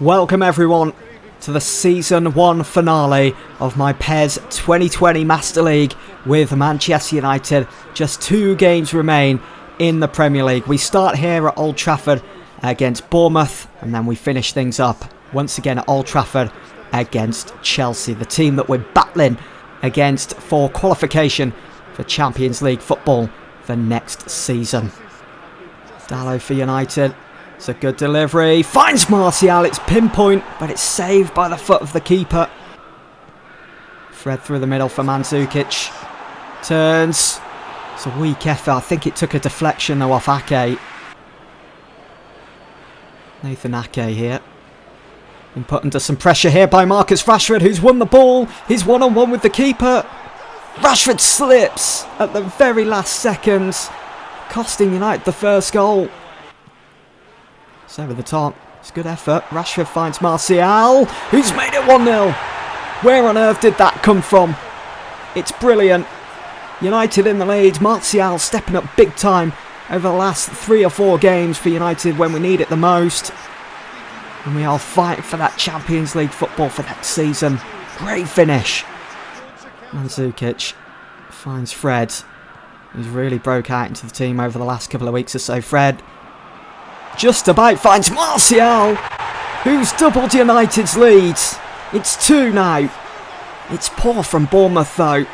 Welcome everyone to the Season 1 finale of my PES 2020 Master League with Manchester United. Just 2 games remain in the Premier League. We start here at Old Trafford against Bournemouth, and then we finish things up once again at Old Trafford against Chelsea, the team that we're battling against for qualification for Champions League football for next season. Dalot for United. It's a good delivery. Finds Martial. It's pinpoint, but it's saved by the foot of the keeper. Fred through the middle for Mandzukic. Turns. It's a weak effort. I think it took a deflection though off Ake. Nathan Ake here. Been put under some pressure here by Marcus Rashford, who's won the ball. He's one-on-one with the keeper. Rashford slips at the very last seconds, costing United the first goal. It's over the top. It's a good effort. Rashford finds Martial, who's made it 1-0. Where on earth did that come from? It's brilliant. United in the lead. Martial stepping up big time over the last 3 or 4 games for United when we need it the most. And we are fighting for that Champions League football for next season. Great finish. Mandzukic finds Fred, who's really broke out into the team over the last couple of weeks or so. Fred just about finds Martial, who's doubled United's leads. It's 2 now. It's poor from Bournemouth though,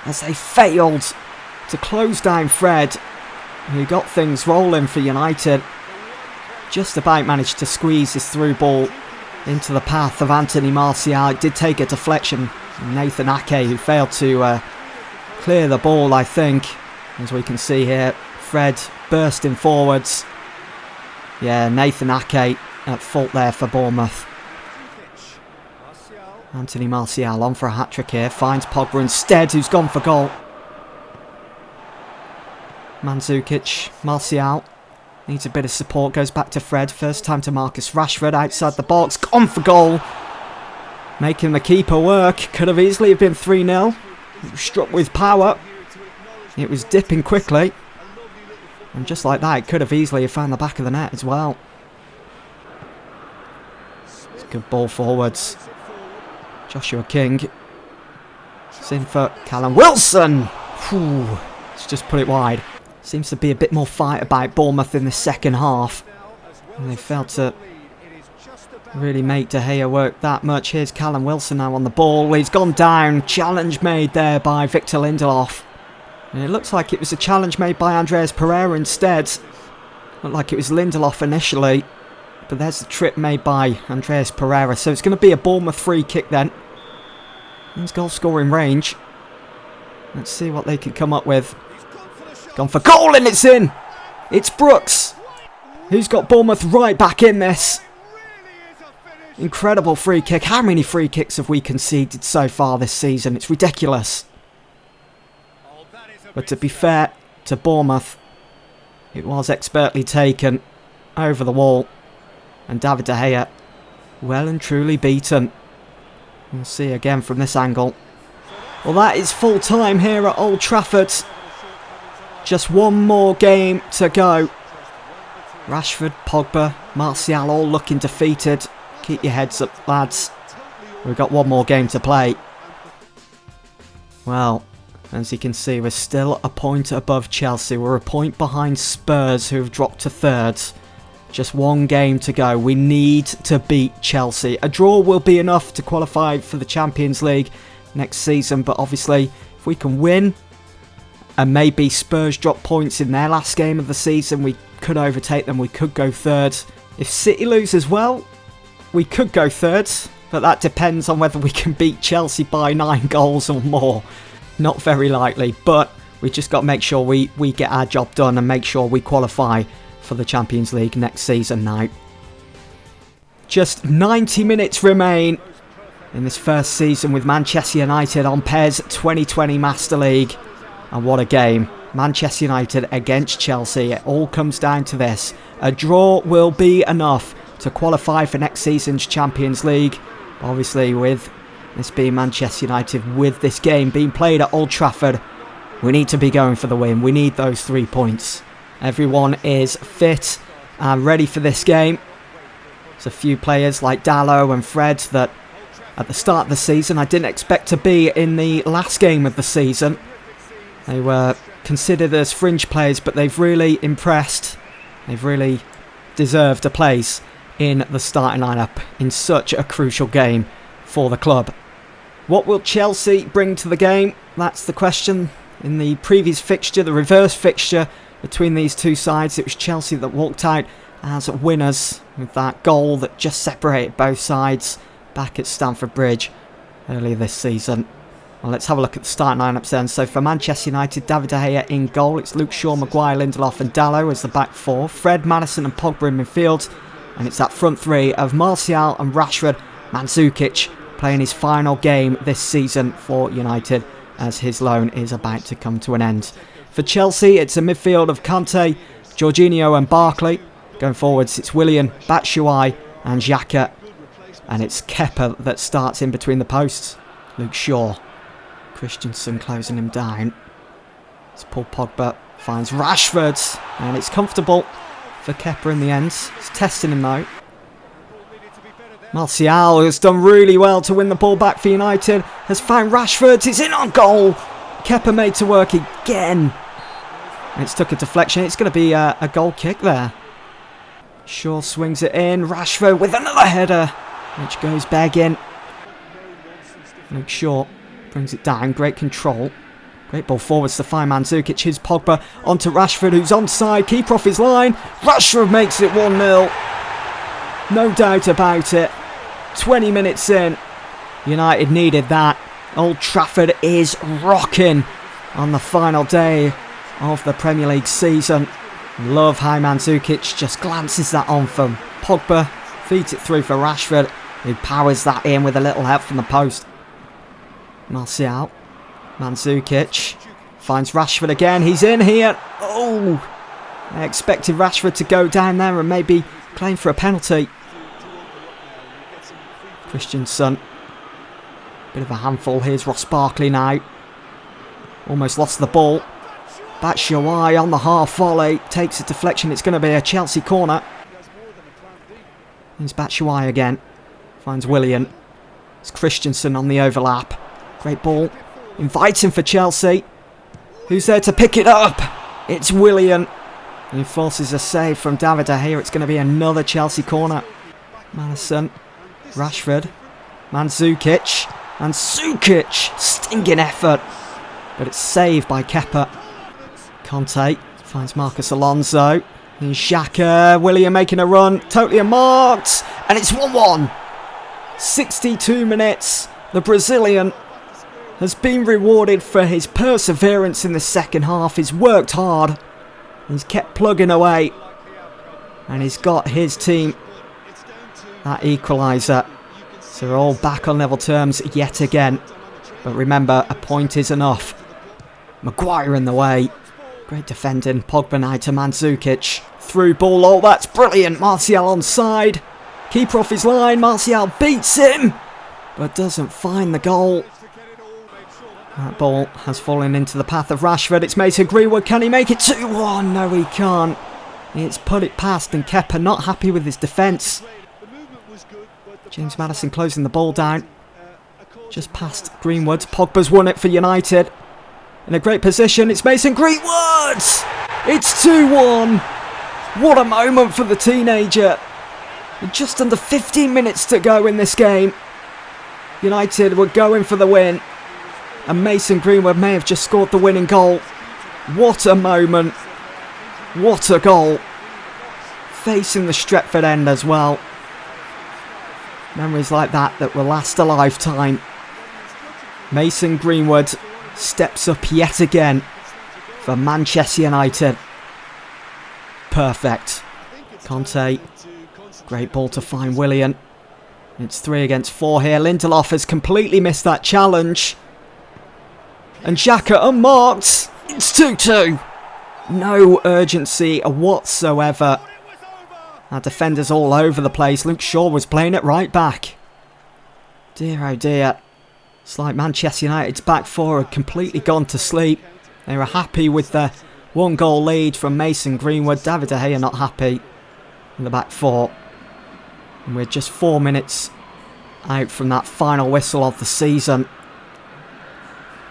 as they failed to close down Fred, who got things rolling for United. Just about managed to squeeze his through ball into the path of Anthony Martial. It did take a deflection from Nathan Ake, who failed to clear the ball, I think. As we can see here, Fred bursting forwards. Yeah, Nathan Ake at fault there for Bournemouth. Anthony Martial on for a hat-trick here. Finds Pogba instead, who's gone for goal. Mandzukic, Martial needs a bit of support, goes back to Fred. First time to Marcus Rashford outside the box, gone for goal. Making the keeper work. Could have easily been 3-0. Struck with power. It was dipping quickly. And just like that, it could have easily found the back of the net as well. It's a good ball forwards. Joshua King. It's in for Callum Wilson. Whew. Let's just put it wide. Seems to be a bit more fight about Bournemouth in the second half. And they failed to really make De Gea work that much. Here's Callum Wilson now on the ball. He's gone down. Challenge made there by Victor Lindelof. And it looks like it was a challenge made by Andreas Pereira instead. Looked like it was Lindelof initially. But there's the trip made by Andreas Pereira. So it's going to be a Bournemouth free kick then. He's goal scoring range. Let's see what they can come up with. Gone for goal and it's in. It's Brooks, who's got Bournemouth right back in this. Incredible free kick. How many free kicks have we conceded so far this season? It's ridiculous. But to be fair to Bournemouth, it was expertly taken over the wall. And David De Gea, well and truly beaten. We'll see again from this angle. Well, that is full time here at Old Trafford. Just 1 more game to go. Rashford, Pogba, Martial all looking defeated. Keep your heads up, lads. We've got 1 more game to play. Well, as you can see, we're still a point above Chelsea. We're a point behind Spurs, who have dropped to 3rd. Just 1 game to go. We need to beat Chelsea. A draw will be enough to qualify for the Champions League next season. But obviously, if we can win, and maybe Spurs drop points in their last game of the season, we could overtake them. We could go 3rd. If City lose as well, we could go 3rd. But that depends on whether we can beat Chelsea by 9 goals or more. Not very likely, but we just got to make sure we get our job done and make sure we qualify for the Champions League next season now. Just 90 minutes remain in this first season with Manchester United on PES 2020 Master League. And what a game. Manchester United against Chelsea. It all comes down to this. A draw will be enough to qualify for next season's Champions League. Obviously, with this being Manchester United, with this game being played at Old Trafford, we need to be going for the win. We need those 3 points. Everyone is fit and ready for this game. There's a few players like Dallo and Fred that at the start of the season I didn't expect to be in the last game of the season. They were considered as fringe players, but they've really impressed. They've really deserved a place in the starting lineup in such a crucial game for the club. What will Chelsea bring to the game? That's the question. In the previous fixture, the reverse fixture between these two sides, it was Chelsea that walked out as winners with that goal that just separated both sides back at Stamford Bridge earlier this season. Well, let's have a look at the starting lineups then. So for Manchester United, David De Gea in goal. It's Luke Shaw, Maguire, Lindelof and Dallo as the back four. Fred, Maddison and Pogba in midfield. And it's that front three of Martial and Rashford. Mandzukic playing his final game this season for United as his loan is about to come to an end. For Chelsea, it's a midfield of Kante, Jorginho and Barkley. Going forwards, it's Willian, Batshuayi and Xhaka. And it's Kepa that starts in between the posts. Luke Shaw. Christensen closing him down. It's Paul Pogba finds Rashford. And it's comfortable for Kepa in the end. It's testing him though. Martial has done really well to win the ball back for United. Has found Rashford. It's in on goal. Kepa made to work again. And it's took a deflection. It's going to be a goal kick there. Shaw swings it in. Rashford with another header, which goes begging. Luke Shaw brings it down. Great control. Great ball forwards to find Mandzukic. Here's Pogba onto Rashford, who's onside. Keeper off his line. Rashford makes it 1-0. No doubt about it. 20 minutes in. United needed that. Old Trafford is rocking on the final day of the Premier League season. Love how Mandzukic just glances that on from Pogba. Feeds it through for Rashford, who powers that in with a little help from the post. Martial. Mandzukic finds Rashford again. He's in here. Oh! I expected Rashford to go down there and maybe claim for a penalty. Christensen. Bit of a handful. Here's Ross Barkley now. Almost lost the ball. Batshuayi on the half volley. Takes a deflection. It's going to be a Chelsea corner. Here's Batshuayi again. Finds Willian. It's Christensen on the overlap. Great ball. Inviting for Chelsea. Who's there to pick it up? It's Willian. He forces a save from David De Gea. It's going to be another Chelsea corner. Maddison. Rashford. Mandzukic. And Sukic. Stinging effort. But it's saved by Kepa. Kante finds Marcus Alonso. Here's Xhaka. Willian making a run. Totally unmarked. And it's 1-1. 62 minutes. The Brazilian has been rewarded for his perseverance in the second half. He's worked hard. He's kept plugging away. And he's got his team that equaliser. So they're all back on level terms yet again. But remember, a point is enough. Maguire in the way. Great defending. Pogba now to Mandzukic. Through ball. Oh, that's brilliant. Martial onside. Keeper off his line. Martial beats him. But doesn't find the goal. That ball has fallen into the path of Rashford. It's Mason Greenwood. Can he make it 2-1? No, he can't. It's put it past, and Kepa not happy with his defence. James Maddison closing the ball down. Just past Greenwood. Pogba's won it for United. In a great position. It's Mason Greenwood! It's 2-1. What a moment for the teenager. Just under 15 minutes to go in this game. United were going for the win. And Mason Greenwood may have just scored the winning goal. What a moment. What a goal. Facing the Stretford end as well. Memories like that will last a lifetime. Mason Greenwood steps up yet again for Manchester United. Perfect. Kante. Great ball to find Willian. It's 3 against 4 here. Lindelof has completely missed that challenge. And Xhaka unmarked. It's 2-2. No urgency whatsoever. Our defenders all over the place. Luke Shaw was playing it right back. Dear oh dear. It's like Manchester United's back four had completely gone to sleep. They were happy with the 1-goal lead from Mason Greenwood. David De Gea not happy in the back four. And we're just 4 minutes out from that final whistle of the season.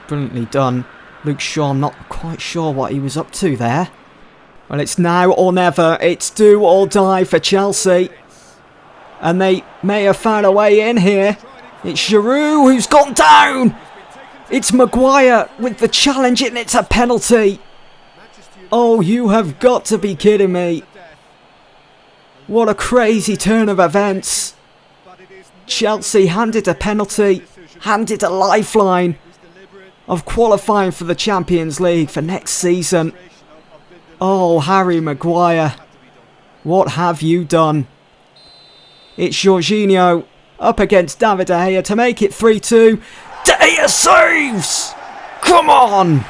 Brilliantly done. Luke Shaw, I'm not quite sure what he was up to there. Well, it's now or never. It's do or die for Chelsea. And they may have found a way in here. It's Giroud who's gone down. It's Maguire with the challenge and it's a penalty. Oh, you have got to be kidding me. What a crazy turn of events. Chelsea handed a penalty, handed a lifeline of qualifying for the Champions League for next season. Oh, Harry Maguire, what have you done? It's Jorginho up against David De Gea to make it 3-2. De Gea saves! Come on!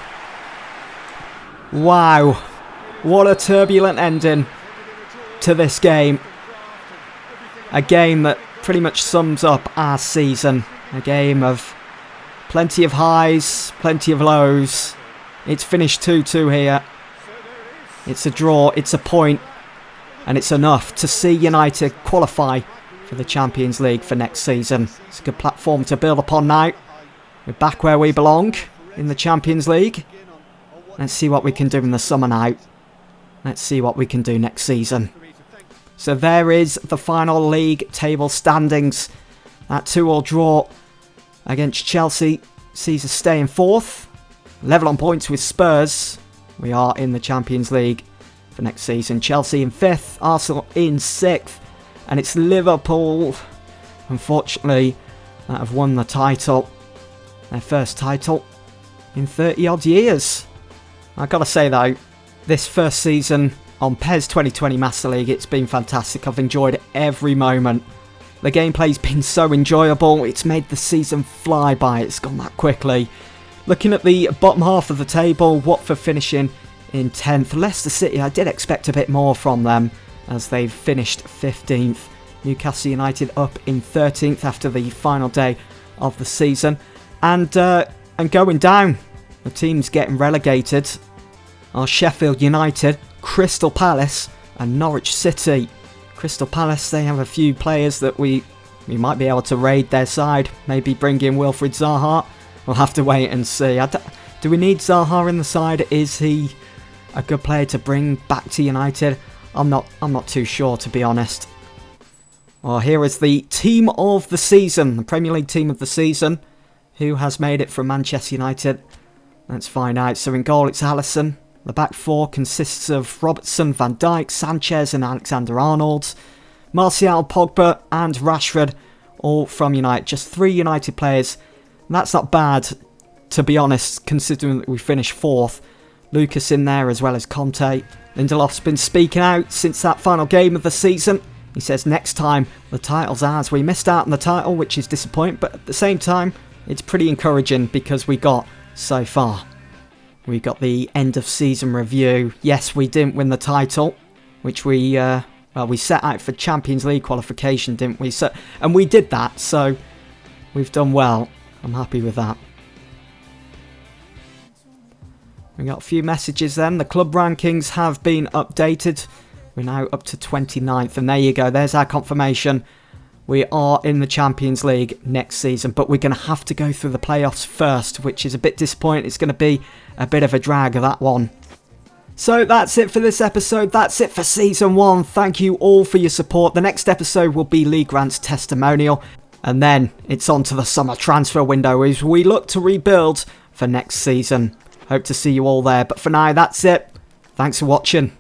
Wow, what a turbulent ending to this game. A game that pretty much sums up our season. A game of plenty of highs, plenty of lows. It's finished 2-2 here. It's a draw, it's a point, and it's enough to see United qualify for the Champions League for next season. It's a good platform to build upon now. We're back where we belong in the Champions League. Let's see what we can do in the summer now. Let's see what we can do next season. So there is the final league table standings. That 2-2 draw against Chelsea sees us stay in 4th. Level on points with Spurs. We are in the Champions League for next season. Chelsea in 5th, Arsenal in 6th. And it's Liverpool, unfortunately, that have won the title. Their first title in 30 odd years. I've got to say though, this first season on PES 2020 Master League, it's been fantastic. I've enjoyed every moment. The gameplay's been so enjoyable. It's made the season fly by. It's gone that quickly. Looking at the bottom half of the table, Watford finishing in 10th. Leicester City, I did expect a bit more from them as they've finished 15th. Newcastle United up in 13th after the final day of the season. And going down, the teams getting relegated are Sheffield United, Crystal Palace and Norwich City. Crystal Palace, they have a few players that we might be able to raid their side. Maybe bring in Wilfried Zaha. We'll have to wait and see. Do we need Zaha in the side? Is he a good player to bring back to United? I'm not too sure, to be honest. Well, here is the team of the season, the Premier League team of the season. Who has made it from Manchester United? Let's find out. So in goal, it's Alisson. The back four consists of Robertson, Van Dijk, Sanchez and Alexander-Arnold. Martial, Pogba and Rashford, all from United. Just 3 United players. And that's not bad, to be honest, considering that we finished 4th. Lucas in there as well as Conte. Lindelof's been speaking out since that final game of the season. He says next time the title's ours. We missed out on the title, which is disappointing, but at the same time, it's pretty encouraging because we got so far. We got the end of season review. Yes, we didn't win the title, which we set out for Champions League qualification, didn't we? And we did that, so we've done well. I'm happy with that. We got a few messages then. The club rankings have been updated. We're now up to 29th, and there you go. There's our confirmation. We are in the Champions League next season, but we're going to have to go through the playoffs first, which is a bit disappointing. It's going to be a bit of a drag, that one. So that's it for this episode. That's it for Season 1. Thank you all for your support. The next episode will be Lee Grant's testimonial, and then it's on to the summer transfer window as we look to rebuild for next season. Hope to see you all there, but for now, that's it. Thanks for watching.